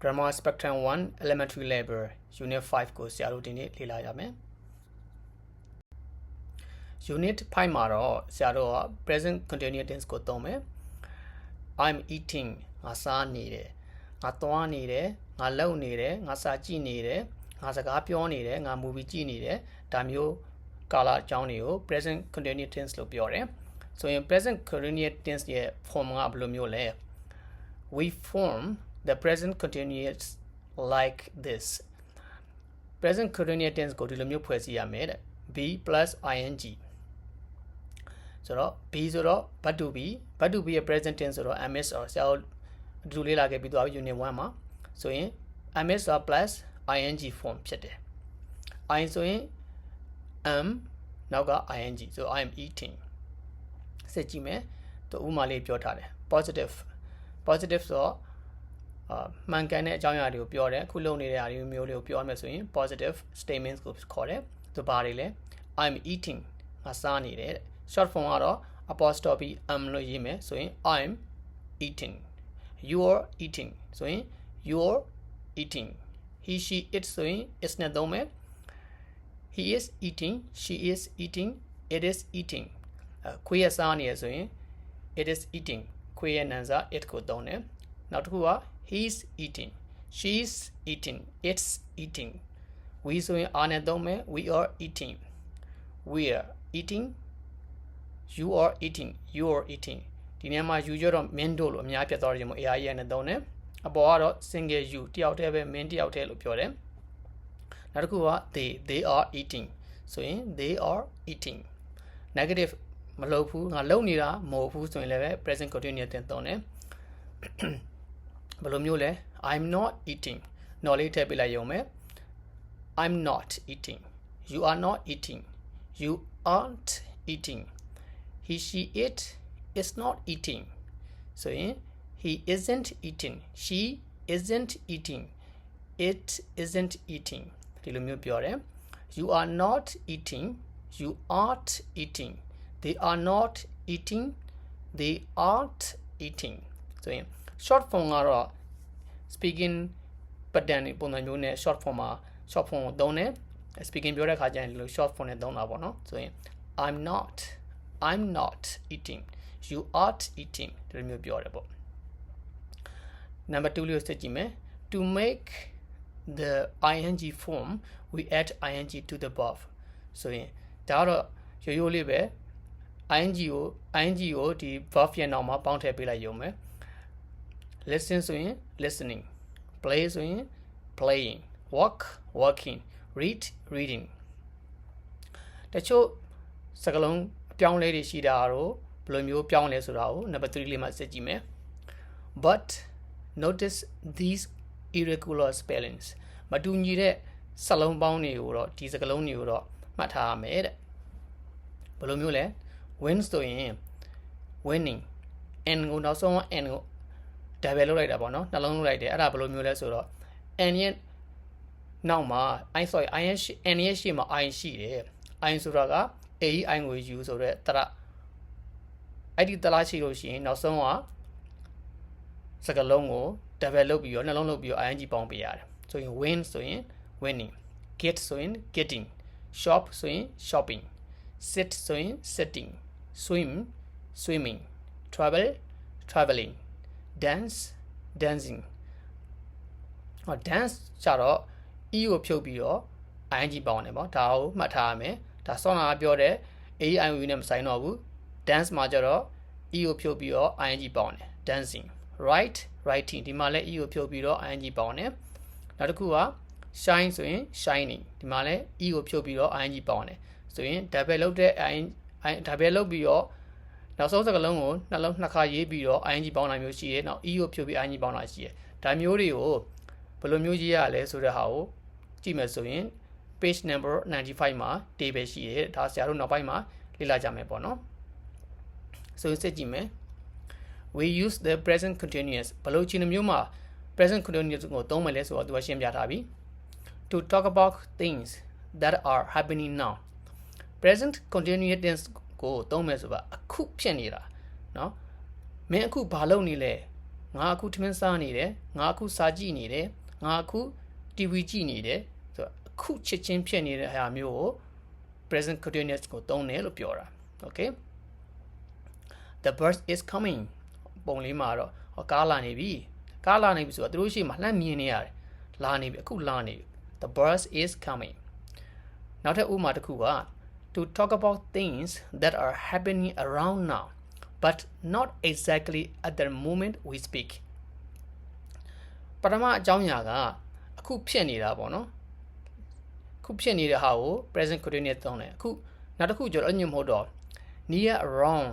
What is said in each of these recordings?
Grammar Spectrum 1 Elementary Level Unit 5 ကိုဆရာတို့ဒီနေ့လေ့လာရမယ် Unit 5မှာတော့ဆရာတို့က present continuous tense ကိုသုံးမယ် I'm eating ငါစားနေတယ်ငါသွားနေတယ်ငါလုပ်နေတယ်ငါစာကြည့်နေတယ်ငါစကားပြောနေတယ်ငါ movie ကြည့်နေတယ်ဒါမျိုးကာလအကြောင်းတွေကို present continuous tense လို့ပြောတယ်ဆိုရင် present continuous tense ရဲ့ form ကဘယ်လိုမျိုးလဲ we form the present continuous like this present continuous tense ကိုဒီလိုမျိုးဖွဲ့စည်းရမယ်တဲ့ be plus ing ဆိုတော့ be ဆိုတော့ but to beရဲ့ present tense ဆိုတော့ ms ဆိုတော့ဆရာတို့အတူလေးလာခဲ့ပြီးသွားပြီ unit 1မှာဆိုရင် ms ဆို plus ing form ဖြစ်တယ် I ဆိုရင် am နောက်က ing ဆို I am eating စစ်ကြည့်မယ်သူဥမာလေးပြောထားတယ် positive ဆိုတော့မှန်ကန်တဲ့အကြောင်းအရာတွေကိုပြောတယ်အခုလုပ်နေတဲ့အရာတွေမျိုးလေးကိုပြောမယ်ဆိုရင် positive statements ကိုခေါ်တယ်သူဘာတွေလဲ I'm eating ငါစားနေတယ် short form ကတော့ apostrophe am လို့ရေးမယ်ဆိုရင် I'm eating you're eating ဆိုရင် you're eating he she it ဆိုရင် is နဲ့သုံးမယ် he is eating she is eating it is eating ခွေးရစားနေရဆိုရင် it is eating ခွေးရဲ့နာမ်စာ it ကိုသုံးတယ်နောက်တစ်ခုကhe's eating she's eating it's eating we ဆိုရင် are နဲ့သုံးမယ် we are eating we are eating you are eating you are eating ဒီနေရာမှာ you ကြတော့ men တို့လို့အများပြတ်သွားတယ်မို့ ai နဲ့သုံးတယ်အပေါ်ကတော့ single you တယောက်တည်းပဲ men တယောက်တည်းလို့ပြောတယ်နောက်တစ်ခုက they are eating ဆိုရင် they are eating negative မလုပ်ဘူးငါလုပ်နေတာမဟုတ်ဘူးဆိုရင်လည်း present continuous tense သုံးတယ်ဘယ်လိုမျိုးလဲ I'm not eating နော်လေးထည့်ပေးလိုက်ရုံပဲ I'm not eating you are not eating you aren't eating he she it is not eating so he isn't eating she isn't eating it isn't eating ဒီလိုမျိုးပြောတယ် you are not eating you aren't eating they are not eating they aren't eating so short form ကတော့ speaking pattern ပုံစံမျိုးနဲ့ short form မှာ short form ကိုသုံးတယ် speaking ပြောတဲ့အခါကျရင်ဒီလို short form နဲ့သုံးတာပေါ့နော်ဆိုရင် I'm not eating you aren't eating ဒီလိုမျိုးပြောတယ်ပေါ့ number 2 လေးကိုစစ်ကြည့်မယ် to make the ing form we add ing to the verb ဆိုရင်ဒါကတော့ရိုးရိုးလေးပဲ ing ကိုဒီ verb ရဲ့နောက်မှာပေါင်းထည့်ပေးလိုက်ရုံပဲlisten ဆိုရင် listening play ဆိုရင် playing walk walking read reading တချို့စကားလုံးအပြောင်းလဲတွေရှိတာတော့ဘယ်လိုမျိုးပြောင်းလဲဆိုတာကို number 3 လေးမှာစစ်ကြည့်မယ် but notice these irregular spellings မတူညီတဲ့စကားလုံးပေါင်းတွေကိုတော့ဒီစကားလုံးတွေကိုတော့မှတ်ထားရမယ်တဲ့ဘယ်လိုမျိုးလဲ win ဆိုရင် winning n ကိုနောက်ဆုံး n ကိုdouble လုပ်လိုက်တာပေါ့နော်နှလုံးလုပ်လိုက်တယ်အဲ့ဒါဘယ်လိုမျိုးလဲဆိုတော့ n ရဲ့နောက်မှာ n ရဲ့ရှေ့မှာ i ရှိတယ် i ဆိုတာက a i ကို u ဆိုတဲ့တရအဲ့ဒီတလားရှိလို့ရှိရင်နောက်ဆုံးကစကားလုံးကို double လုပ်ပြီးတော့နှလုံးလုပ်ပြီးတော့ ing ပေါင်းပေးရတယ်ဆိုရင် win ဆိုရင် winning get ဆိုရင် getting shop ဆိုရင် shopping sit ဆိုရင် sitting swim swimming travel traveling dance dancing dance ကြတော့ e ကိုဖြုတ်ပြီးတော့ ing ပေါင်းတယ်ပေါ့ဒါကိုမှတ်ထားရမယ်ဒါဆောင်းလာပြောတဲ့ a i u နဲ့မဆိုင်တော့ဘူး dance မှာကြတော့ e ကိုဖြုတ်ပြီးတော့ ing ပေါင်းတယ် dancing write writing ဒီမှာလည်း e ကိုဖြုတ်ပြီးတော့ ing ပေါင်းတယ်နောက်တစ်ခုက shine ဆိုရင် shining ဒီမှာလည်း e ကိုဖြုတ်ပြီးတော့ ing ပေါင်းတယ်ဆိုရင် double လုပ်တဲ့ double လုပ်ပြီးတော့နောက်ဆုံးစကားလုံးကိုနှစ်ခါရေးပြီးတော့ ing ပေါင်းတာမျိုးရှိတယ်နောက် e ကိုဖြုတ်ပြီး ing ပေါင်းတာရှိတယ်ဒါမျိုးတွေကိုဘယ်လိုမျိုးရေးရလဲဆိုတဲ့ဟာကိုကြည့်မယ်ဆိုရင် page number 95မှာ table ရှိတယ်ဒါဆရာတို့နောက်ပိုင်းမှာလေ့လာကြမယ်ပေါ့နော်ဆိုရင်စစ်ကြည့်မယ် we use the present continuous ဘယ်လိုအခြေအနေမျိုးမှာ present continuous ကိုသုံးမယ်လဲဆိုတော့သူကရှင်းပြထားပြီ to talk about things that are happening now present continuous tense ကိုသုံးမယ်ဆိုတာအခုဖြစ်နေတာเนาะမင်းအခုဘာလုပ်နေလဲ ငါအခုထမင်းစားနေတယ်ငါအခုစာကြည့်နေတယ်ငါအခု TV ကြည့်နေတယ်ဆိုတော့အခုချက်ချင်းဖြစ်နေတဲ့ဟာမျိုးကို present continuous ကိုသုံးတယ်လို့ပြောတာ okay the bus is coming ပုံလေးမှာတော့ကားလာနေပြီဆိုတော့သူတို့ရှိမှလှမ်းမြင်နေရတယ်လာနေပြီအခုလာနေပြီ the bus is coming နောက်ထပ်ဥပမာတစ်ခုက to talk about things that are happening around now but not exactly at the moment we speak ပထမအကြောင်းအရာကအခုဖြစ်နေတာပေါ့နော်အခုဖြစ်နေတဲ့ဟာကို present continuous သုံးတယ်အခုနောက်တစ်ခုကျတော့အညွှန်မဟုတ်တော့ near around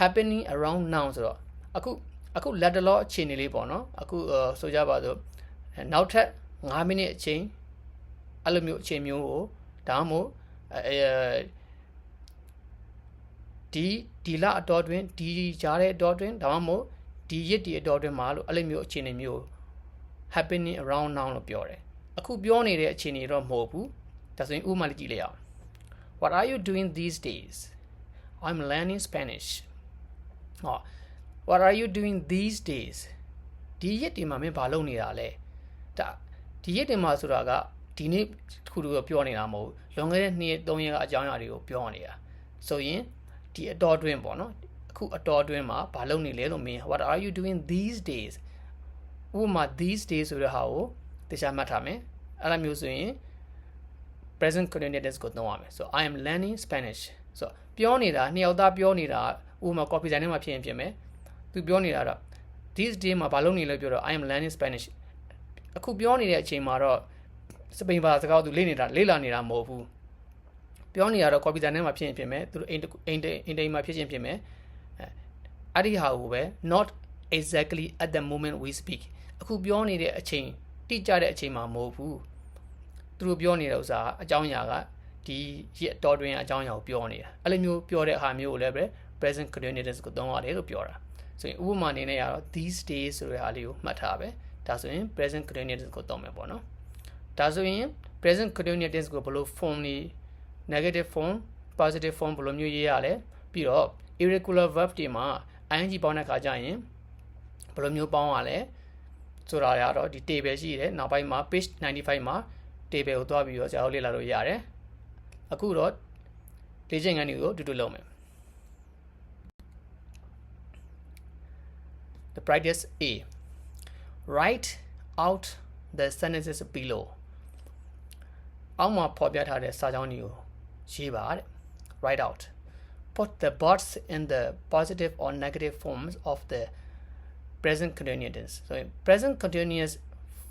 happening around now ဆိုတော့အခုလက်တလောအခြေအနေလေးပေါ့နော်အခုဆိုကြပါစို့နောက်ထပ်9မိနစ်အချိန်အဲ့လိုမျိုးအချိန်မျိုးကိုဒါမှမဟုတ်ဒီလအတော်တွင်ဒီကြားတဲ့အတော်တွင်ဒါမှမဟုတ်ဒီရက်ဒီအတော်တွင်မှာလို့အဲ့လိုမျိုးအခြေအနေမျိုး happening around now လို့ပြောတယ်အခုပြောနေတဲ့အခြေအနေတော့မဟုတ်ဘူးဒါဆိုရင်ဥပမာလေးကြည့်လိုက်အောင် What are you doing these days? I'm learning Spanish. What are you doing these days? ဒီရက်ဒီမှာမင်းဘာလုပ်နေတာလဲဒါဒီရက်ဒီမှာဆိုတာကဒီနေ့တစ်ခုတော့ပြောနေတာမဟုတ်လွန်ခဲ့တဲ့2ရက်3ရက်ကအကြောင်းအရာတွေကိုပြောနေတာဆိုရင်ဒီအတော်တွင်းပေါ့နော်အခုအတော်တွင်းမှာဘာလုပ်နေလဲလို့မင်း What are you doing these days ဥပမာ these days ဆိုတဲ့ဟာကိုတခြားမှတ်ထားမယ်အဲ့လိုမျိုးဆိုရင် present continuous tense ကိုသုံးရမယ်ဆို I am learning Spanish ဆိုပြောနေတာနှစ်ယောက်သားပြောနေတာဥပမာ copy ဆိုင်ထဲမှာဖြစ်ရင်ဖြစ်မယ်သူပြောနေတာတော့ these days မှာဘာလုပ်နေလဲပြောတော့ I am learning Spanish အခုပြောနေတဲ့အချိန်မှာတော့စပိန်ဘာစကားသူလေ့လာနေတာမဟုတ်ဘူးပြောနေတာတော့ copy ဆိုင်ထဲမှာဖြစ်ရင်ဖြစ်မယ်သူတို့အိမ်မှာဖြစ်ချင်းဖြစ်မယ်အဲ့ဒီဟာကိုပဲ not exactly at the moment we speak အခုပြောနေတဲ့အချိန်တိကျတဲ့အချိန်မှာမဟုတ်ဘူးသူတို့ပြောနေတဲ့ဥစ္စာအကြောင်းအရာကဒီရက်တော်တွင်အကြောင်းအရာကိုပြောနေတာအဲ့လိုမျိုးပြောတဲ့အခါမျိုးကိုလည်းပဲ present continuous ကိုသုံးရတယ်လို့ပြောတာဆိုရင်ဥပမာအနေနဲ့ကတော့ these days ဆိုတဲ့ဟာလေးကိုမှတ်ထားပဲဒါဆိုရင် present continuous ကိုသုံးမယ်ပေါ့နော်ဒါဆိုရင် present continuous ကိုဘယ်လို form နေ negative form positive form ဘယ်လိုမျိုးရေးရလဲပြီးတော့ irregular verb တွေမှာ ing ပေါင်းတဲ့အခါကျရင်ဘယ်လိုမျိုးပေါင်းရလဲဆိုတာရတော့ဒီ table ရှိတယ်နောက်ပိုင်းမှာ page 95မှာ table ကိုသွားပြီးတော့ဆရာတို့လေ့လာလို့ရတယ်အခုတော့လေ့ကျင့်ခန်းတွေကိုတူတူလုပ်မယ် The practice A Write out the sentences below အောက်မှာဖော်ပြထားတဲ့စာကြောင်းတွေကိုရေးပါတဲ့ Write out Put the words in the positive or negative forms of the present continuous tense ဆိုရင် present continuous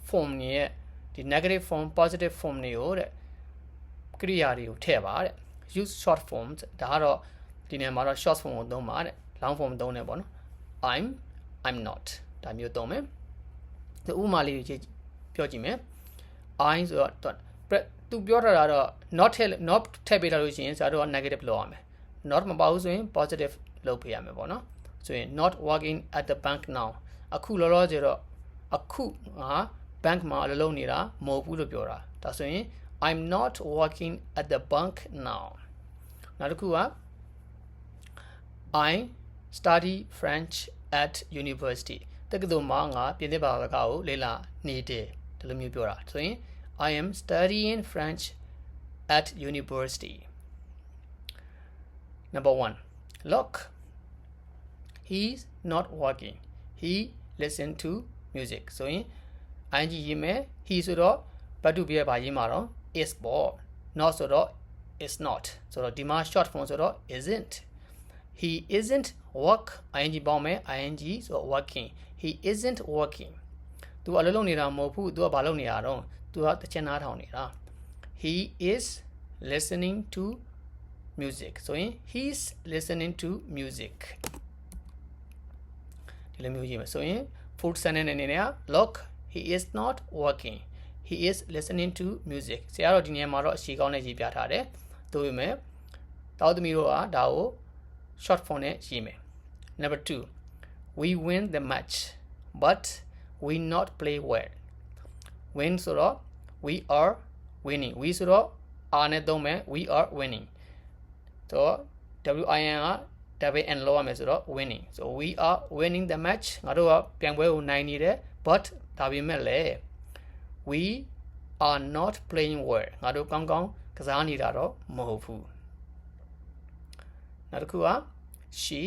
form ရဲ့ဒီ negative form positive form တွေကိုတဲ့ကရိယာတွေကိုထည့်ပါတဲ့ use short forms ဒါကတော့ဒီနေရာမှာတော့ short form ကိုသုံးပါတဲ့ long form သုံးတယ်ပေါ့နော် I'm not ဒါမျိုးသုံးမယ်ဒီဥပမာလေးကိုပြောကြည့်မယ် I ဆိုတော့သူပြောထားတာတော့ not ထည့်ပေးထားလို့ရှိရင်ဆရာတို့က negative လုပ်ရမယ် not မပါဘူးဆိုရင် positive လုပ်ပေးရမယ်ပေါ့နော်ဆိုရင် not working at the bank now အခုလောလောဆယ်တော့အခုငါ bank မှာအလုပ်လုပ်နေတာမဟုတ်ဘူးလို့ပြောတာဒါဆိုရင် I'm not working at the bank now နောက်တစ်ခုက I study French at university တက္ကသိုလ်မှာငါပြင်သစ်ဘာသာစကားကိုလေ့လာနေတယ်ဒီလိုမျိုးပြောတာဆိုရင် I am studying French at university Number 1 Look He's not working He listen to music ဆိုရင် ing ရေးမယ် he ဆိုတော့ဘတ်တူပြပါရေးမှာတော့ is ပေါ့ not ဆိုတော့ is not ဆိုတော့ဒီမှာ short form ဆိုတော့ isn't he isn't work ing ပေါင်းမယ် ing ဆိုတော့ working he isn't working သူအလုပ်လုပ်နေတာမဟုတ်ဘူးသူကဘာလုပ်နေတာတော့သူကတချင်နားထောင်နေတာ he is listening to music ဆိုရင် he's listening to music ဒီလိုမျိုးရေးမယ်ဆိုရင် food sentence အနေနဲ့ look he is not working he is listening to music ဆရာတို့ဒီနေရာမှာတော့အရှိကောင်းနဲ့ရေးပြထားတယ်သို့ပေမဲ့တောက်သမီးတို့ကဒါကို short form နဲ့ရေးမယ် Number 2 we win the match but we not play well win ဆိုတော့ we are winning we ဆိုတော့ are နဲ့သုံးမယ် we are winning ဆိုတော့ win က W and လောက်ရမယ်ဆိုတော့ winning so we are winning the match ငါတို့ကပြိုင်ပွဲကိုနိုင်နေတယ် but ဒါပေမဲ့လည်း we are not playing well ငါတို့ကောင်းကောင်းကစားနေတာတော့မဟုတ်ဘူးနောက်တစ်ခုက she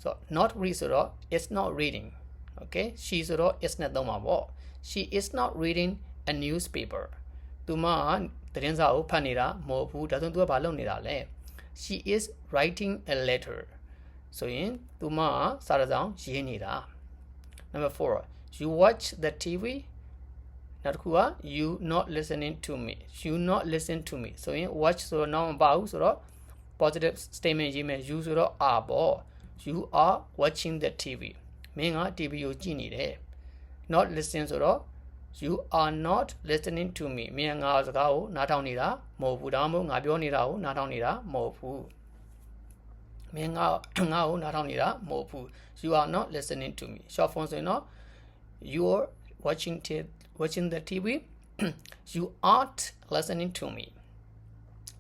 so not read ဆိုတော့ is not reading okay she ဆိုတော့ is နဲ့သုံးပါပေါ့ she is not reading a newspaper သူမသတင်းစာကိုဖတ်နေတာမဟုတ်ဘူးဒါဆိုသူကဘာလုပ်နေတာလဲ she is writing a letter ဆိုရင်သူမစာတစ်စောင်ရေးနေတာ number 4 you watch the TV နောက်တစ်ခုက you not listening to me you not listen to me ဆိုရင် watch ဆိုတော့ not မပါဘူးဆိုတော့ positive statement ရေးမယ် you ဆိုတော့ are ပေါ့ you are watching the TV မင်းက TV ကိုကြည့်နေတယ် not listen ဆိုတော့ you are not listening to me မင်းငါစကားကိုနားထောင်နေတာမဟုတ်ဘူးဒါမှမဟုတ်ငါပြောနေတာကိုနားထောင်နေတာမဟုတ်ဘူးမင်းငါကိုနားထောင်နေတာမဟုတ်ဘူး you are not listening to me short form ဆိုရင်တော့ you're watching the TV you aren't listening to me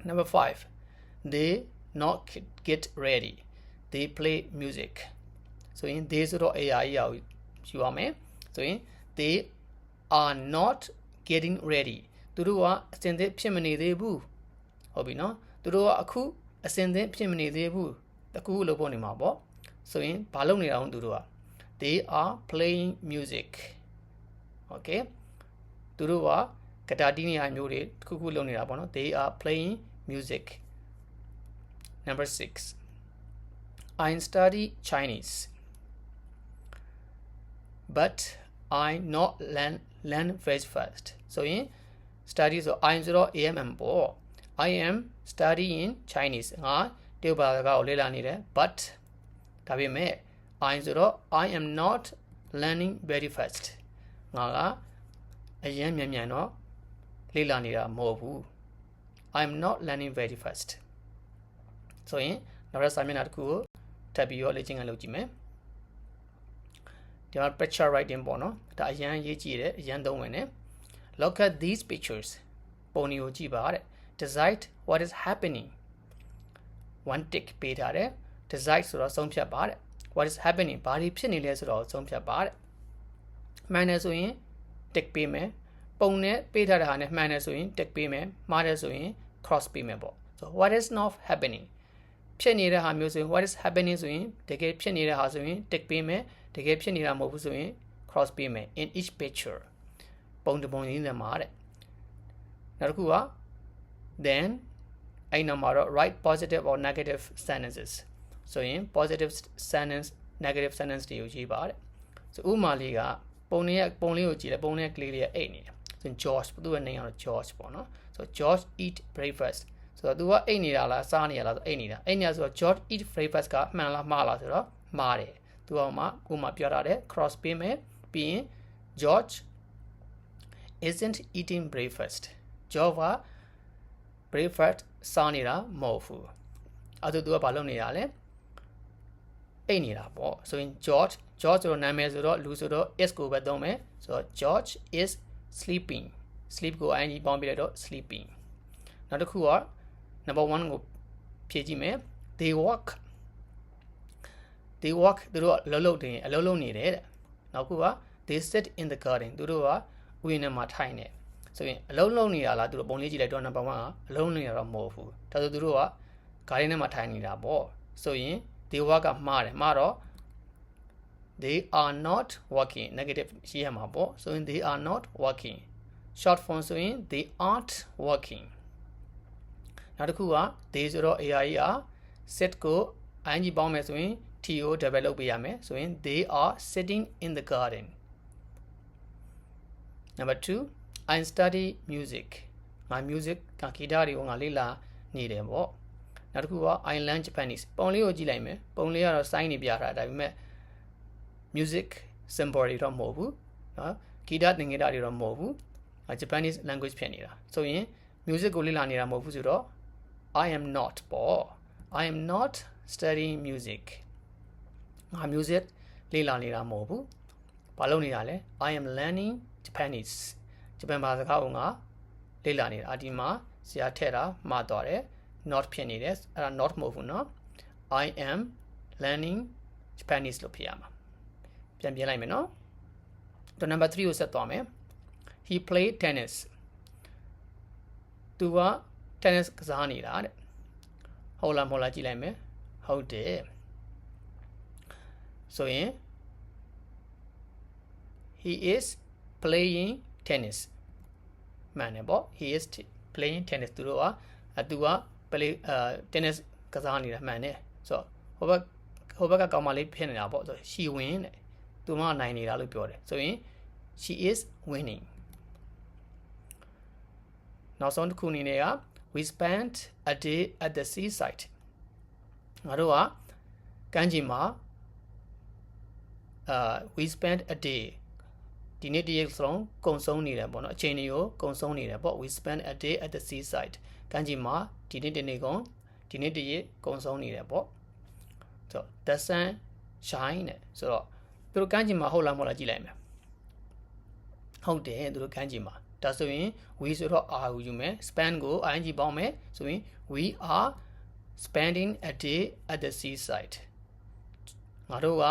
number 5 they not get ready they play music ဆိုရင် they ဆိုတော့ AI ရအောင်ယူရမယ်ဆိုရင် they are not getting ready သူတို့ကအစင်သစ်ဖြစ်မနေသေးဘူးဟုတ်ပြီနော်သူတို့ကအခုအစင်သစ်ဖြစ်မနေသေးဘူးတကူလို့ပြောနေမှာပေါ့ဆိုရင်ဘာလုပ်နေတာလဲသူတို့က they are playing music okay သူတို့ကဂတာတီးနေရမျိုးတွေတခုလုပ်နေတာပေါ့နော် they are playing music number 6 I study Chinese but I not learn very fast so in study so I am 0 am ပေါ့ I am studying Chinese ငါတရုတ်ဘာသာကိုလေ့လာနေတယ် but ဒါပေမဲ့ I am not learning very fast ငါကအရင်မြန်တော့လေ့လာနေတာမဟုတ်ဘူး I am not learning very fast ဆိုရင်နောက်တစ်စာမျက်နှာတစ်ခုကိုထပ်ပြီးတော့လေ့ကျင့်ခန်းလုပ်ကြည့်မယ်ဒီမှာ picture writing ပေါ့နော်ဒါအရင်ရေးကြည့်တယ်အရင်သုံးဝင်တယ် look at these pictures ပုံတွေကိုကြည့်ပါတဲ့ decide what is happening one tick ပေးထားတယ် decide ဆိုတော့ဆုံးဖြတ်ပါတဲ့ what is happening ဘာတွေဖြစ်နေလဲဆိုတော့ဆုံးဖြတ်ပါတဲ့မှန်တယ်ဆိုရင် tick ပေးမယ်ပုံနဲ့ပေးထားတဲ့ဟာနဲ့မှန်တယ်ဆိုရင် tick ပေးမယ်မှားတယ်ဆိုရင် cross ပေးမယ်ပေါ့ so what is not happening ဖြစ်နေတဲ့ဟာမျိုးဆိုရင် what is happening ဆိုရင်တကယ်ဖြစ်နေတဲ့ဟာဆိုရင် tick ပေးမယ်တကယ်ဖြစ်နေတာမဟုတ်ဘူးဆိုရင် cross ပေးမယ် in each picture ပုံတစ်ပုံရင်းစမှာတဲ့နောက်တစ်ခုက then အဲ့နောက်မှာတော့ write positive or negative sentences ဆိုရင် positive sentence negative sentence တွေကိုရေးပါတဲ့ဆိုဥပမာလေးကပုံလေးကိုကြည့်တယ်ပုံလေးကလေးလေးအိတ်နေတယ်ဆိုရင် George သူ့ရဲ့ name ကတော့ George ပေါ့နော်ဆို George eat breakfast ဆိုတော့ तू ကအိတ်နေတာလားစားနေရလားဆိုအိတ်နေတာအိတ်နေတာဆိုတော့ George eat breakfast ကမှန်လားမှားလားဆိုတော့မှားတယ်သူကမှပြောထားတယ် cross ပေးမယ်ပြီးရင် George isn't eating breakfast George က breakfast စားနေတာမဟုတ်ဘူးအဲ့ဒါ तू ကဘာလုပ်နေတာလဲအိတ်နေတာပေါ့ဆိုရင် George ဆိုတော့နာမည်ဆိုတော့လူဆိုတော့ is ကိုပဲသုံးမယ်ဆိုတော့ George is sleeping sleep ကို ing ပေါင်းပြလိုက်တော့ sleeping နောက်တစ်ခုက number 1ကိုဖြည့်ကြည့်မယ် they walk သူတို့ကအလုံးလုံးနေတယ်တဲ့နောက်ခုက they sit in the garden သူတို့ကဥယျာဉ်ထဲမှာထိုင်နေဆိုရင်အလုံးလုံးနေတာလားသူတို့ပုံလေးကြည့်လိုက်တော့ number 1ကအလုံးနေတာတော့မဟုတ်ဘူးဒါဆိုသူတို့က garden ထဲမှာထိုင်နေတာပေါ့ဆိုရင် they walk ကမှားတယ်မှားတော့ they are not walking negative ရေးရမှာပေါ့ဆိုရင် they are not walking short form ဆိုရင် they aren't walking နောက်တစ်ခုက they ဆိုတော့ AI က sit ကို ing ပေါင်းမယ်ဆိုရင် T ကို develop ပေးရမယ်ဆိုရင် they are sitting in the garden number 2 I study music ငါ music ကဂီတတွေကိုငါလေ့လာနေတယ်ပေါ့နောက်တစ်ခုက I learn Japanese ပုံလေးကိုကြည့်လိုက်မယ်ပုံလေးကတော့ sign နေပြထားတာဒါပေမဲ့ music symbol တွေတော့မဟုတ်ဘူးเนาะဂီတသင်္ကေတတွေတော့မဟုတ်ဘူး Japanese language ဖြစ်နေတာဆိုရင် music ကိုလေ့လာနေတာမဟုတ်ဘူးဆိုတော့ I am not ပေါ့ I am not studying music ငါ music လေ့လာနေတာမဟုတ်ဘူးဘာလုပ်နေတာလဲ I am learning Japanese ဂျပန်ဘာသာစကားကိုငါလေ့လာနေတာဒီမှာဆရာထည့်တာမှားသွားတယ် not ဖြစ်နေတယ်အဲ့ဒါ not မဟုတ်ဘူးเนาะ I am learning Japanese လို့ဖြစ်ရမှာပြန်ပြင်လိုက်မယ်နော်တော့ number 3ကိုဆက်သွားမယ် he played tennis သူက tennis ကစားနေတာတဲ့ဟုတ်လားမဟုတ်လားကြည့်လိုက်မယ်ဟုတ်တယ်ဆိုရင် he is playing tennis မှန်တယ်ပေါ့ he is playing tennis သူက play tennis ကစားနေတာမှန်တယ်ဆိုတော့ဟိုဘက်ကကောင်မလေးဖြစ်နေတာပေါ့ဆို she win တဲ့သူမနိုင်နေတာလို့ပြောတယ်ဆိုရင် she is winning နောက်ဆုံးတစ်ခုအနေနဲ့က we spent a day at the seaside ငါတို့ကကမ်းခြေမှာwe spent a day ဒီနေ့တရက်လုံးကုံဆုံးနေတယ်ပေါ့နော်အချိန်တွေကိုကုံဆုံးနေတယ်ပေါ့ we spent a day at the seaside ကမ်းခြေမှာဒီနေ့တနေ့တရက်ကုံဆုံးနေတယ်ပေါ့ဆိုတော့ the sun shine နဲ့ဆိုတော့သူတို့ကမ်းခြေမှာဟုတ်လားမဟုတ်လားကြည့်လိုက်မယ်ဟုတ်တယ်သူတို့ကမ်းခြေမှာဒါဆိုရင် we ဆိုတော့ are ကိုယူမယ် spend ကို ing ပေါင်းမယ်ဆိုရင် we are spending a day at the seaside ငါတို့က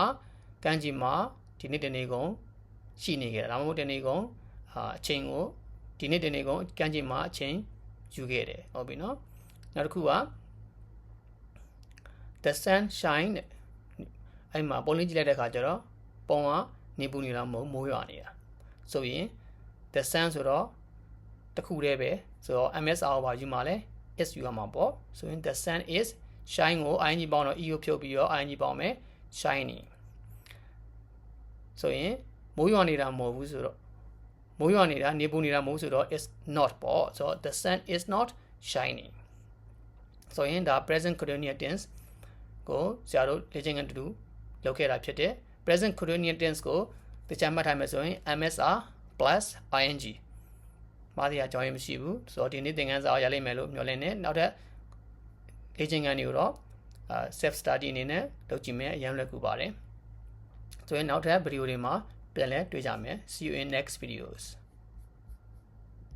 ကမ်းခြေမှာဒီနေ့တနေ့ကုန်ရှိနေခဲ့တယ်ဒါမှမဟုတ်တနေ့ကုန်အချိန်ကိုဒီနေ့တနေ့ကုန်ကမ်းခြေမှာအချိန်ယူခဲ့တယ်ဟုတ်ပြီနော်နောက်တစ်ခုက the sun shine အဲ့မှာပုံလေးကြည့်လိုက်တဲ့အခါကျတော့ပုံကနေပူနေတာမဟုတ်မိုးရွာနေတာဆိုရင် the sun ဆိုတော့တစ်ခုတည်းပဲဆိုတော့ MSR ဘာယူမှာလဲ is ယူရမှာပေါ့ဆိုရင် the sun is shine ကို ing ပေါင်းတော့ e ကိုဖြုတ်ပြီးတော့ ing ပေါင်းမယ် shining ဆိုရင်မိုးရွာနေတာမဟုတ်ဘူးဆိုတော့မိုးရွာနေတာနေပူနေတာမဟုတ်ဆိုတော့ is not ပေါ့ဆိုတော့ the sun is not shining ဆိုရင်ဒါ present continuous tense ကိုဆရာတို့လေ့ကျင့်ခန်းတူလုပ်ခဲ့တာဖြစ်တယ် present continuous tense ကိုတခြားမှတ်ထားမယ်ဆိုရင် MSR plus ing မားစရာအကြောင်းရင်းမရှိဘူးဆိုတော့ဒီနေ့သင်ခန်းစာရလိမ့်မယ်လို့မျှော်လင့်နေနောက်ထပ်လေ့ကျင့်ခန်းတွေကိုတော့self study အနေနဲ့လုပ်ကြည့်မယ်အရင်လွယ်ကူပါတယ်ဆိုရင်နောက်ထပ်ဗီဒီယိုတွေမှာပြန်လည်တွေ့ကြမယ် see you in next videos